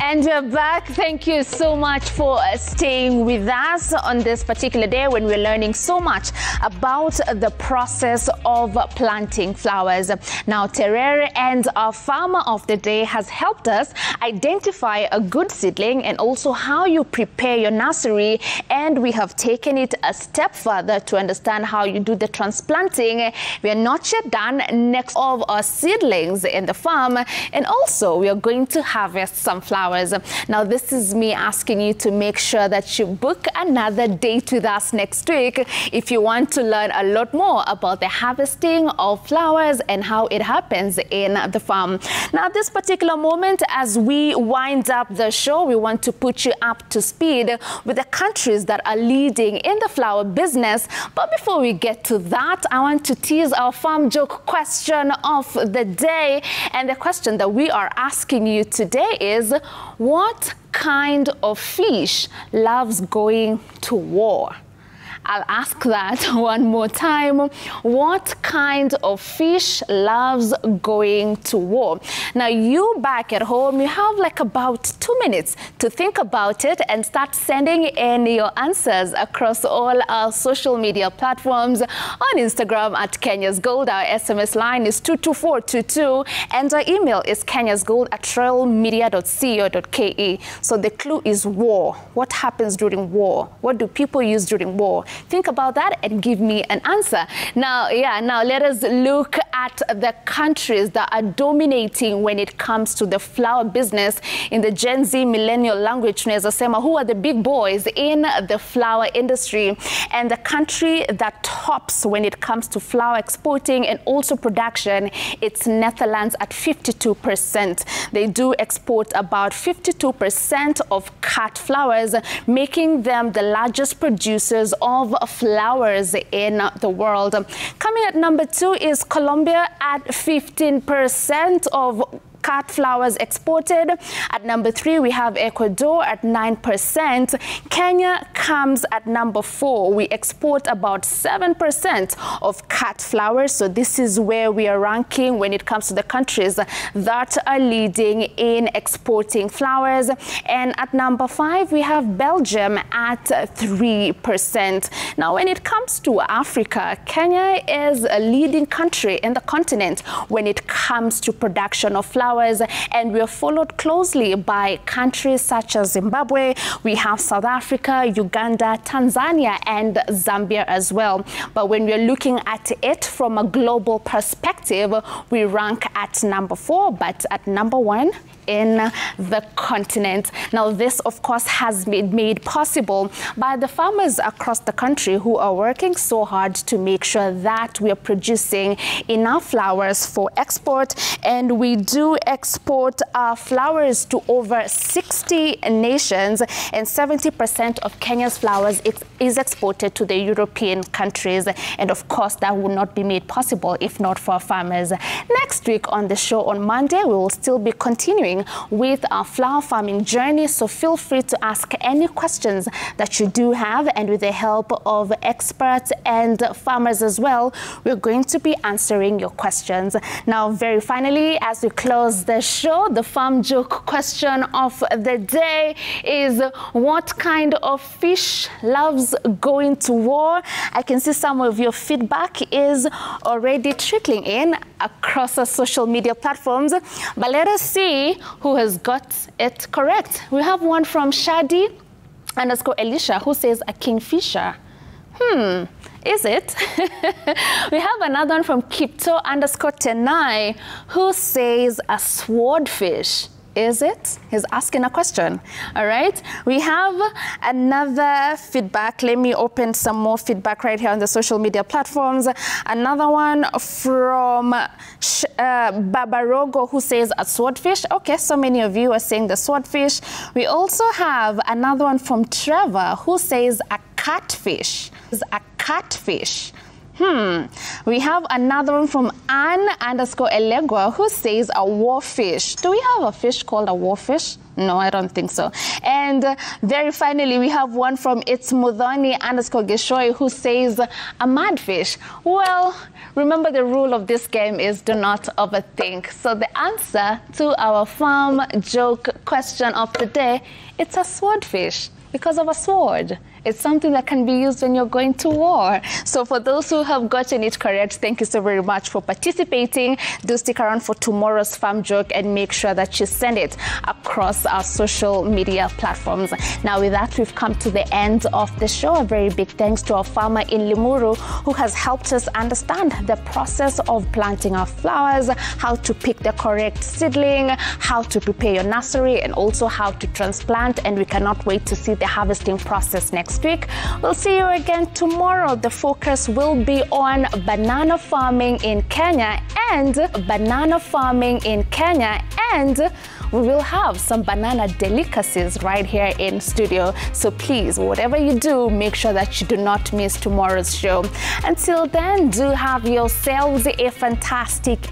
And we're back. Thank you so much for staying with us on this particular day when we're learning so much about the process of planting flowers. Now, Terere and our farmer of the day has helped us identify a good seedling and also how you prepare your nursery. And we have taken it a step further to understand how you do the transplanting. We are not yet done. Next of our seedlings in the farm, and also we are going to harvest some flowers. Now, this is me asking you to make sure that you book another date with us next week if you want to learn a lot more about the harvesting of flowers and how it happens in the farm. Now, at this particular moment, as we wind up the show, we want to put you up to speed with the countries that are leading in the flower business. But before we get to that, I want to tease our farm joke question of the day. And the question that we are asking you today is, what kind of fish loves going to war? I'll ask that one more time. What kind of fish loves going to war? Now, you back at home, you have like about 2 minutes to think about it and start sending in your answers across all our social media platforms. On Instagram at Kenya's Gold, our SMS line is 22422, and our email is kenyasgold@royalmedia.co.ke. So the clue is war. What happens during war? What do people use during war? Think about that and give me an answer. Now let us look at the countries that are dominating when it comes to the flower business. In the Gen Z millennial language, tunaweza sema, who are the big boys in the flower industry? And the country that tops when it comes to flower exporting and also production, it's Netherlands at 52%. They do export about 52% of cut flowers, making them the largest producers of flowers in the world. Coming at number 2 is Colombia at 15% of cut flowers exported. At number 3, we have Ecuador at 9%. Kenya comes at number 4. We export about 7% of cut flowers. So this is where we are ranking when it comes to the countries that are leading in exporting flowers. And at number 5, we have Belgium at 3%. Now, when it comes to Africa, Kenya is a leading country in the continent when it comes to production of flowers. And we are followed closely by countries such as Zimbabwe. We have South Africa, Uganda, Tanzania, and Zambia as well. But when we're looking at it from a global perspective, we rank at number 4, but at number 1 in the continent. Now, this, of course, has been made possible by the farmers across the country who are working so hard to make sure that we are producing enough flowers for export. And we do export our flowers to over 60 nations, and 70% of Kenya's flowers is exported to the European countries. And of course, that would not be made possible if not for our farmers. Next week on the show on Monday, we will still be continuing with our flower farming journey. So feel free to ask any questions that you do have, and with the help of experts and farmers as well, we're going to be answering your questions. Now, very finally, as we close the show, the farm joke question of the day is, what kind of fish loves going to war? I can see some of your feedback is already trickling in across our social media platforms, but let us see who has got it correct. We have one from Shadi_Elisha who says a kingfisher. Is it? We have another one from Kipto_Tenai who says a swordfish. Is it? He's asking a question. All right. We have another feedback. Let me open some more feedback right here on the social media platforms. Another one from Babarogo who says a swordfish. Okay, so many of you are saying the swordfish. We also have another one from Trevor who says a catfish. A catfish. We have another one from Ann_Elegua who says a warfish. Do we have a fish called a warfish? No, I don't think so. And very finally, we have one from It's Mudhoni_Geshoi who says, a madfish. Well, remember the rule of this game is do not overthink. So the answer to our farm joke question of the day, it's a swordfish because of a sword. It's something that can be used when you're going to war. So for those who have gotten it correct, thank you so very much for participating. Do stick around for tomorrow's farm joke and make sure that you send it across our social media platforms. Now with that, we've come to the end of the show. A very big thanks to our farmer in Limuru who has helped us understand the process of planting our flowers, how to pick the correct seedling, how to prepare your nursery, and also how to transplant. And we cannot wait to see the harvesting process next week. We'll see you again tomorrow. The focus will be on banana farming in Kenya and we will have some banana delicacies right here in studio. So please, whatever you do, make sure that you do not miss tomorrow's show. Until then, do have yourselves a fantastic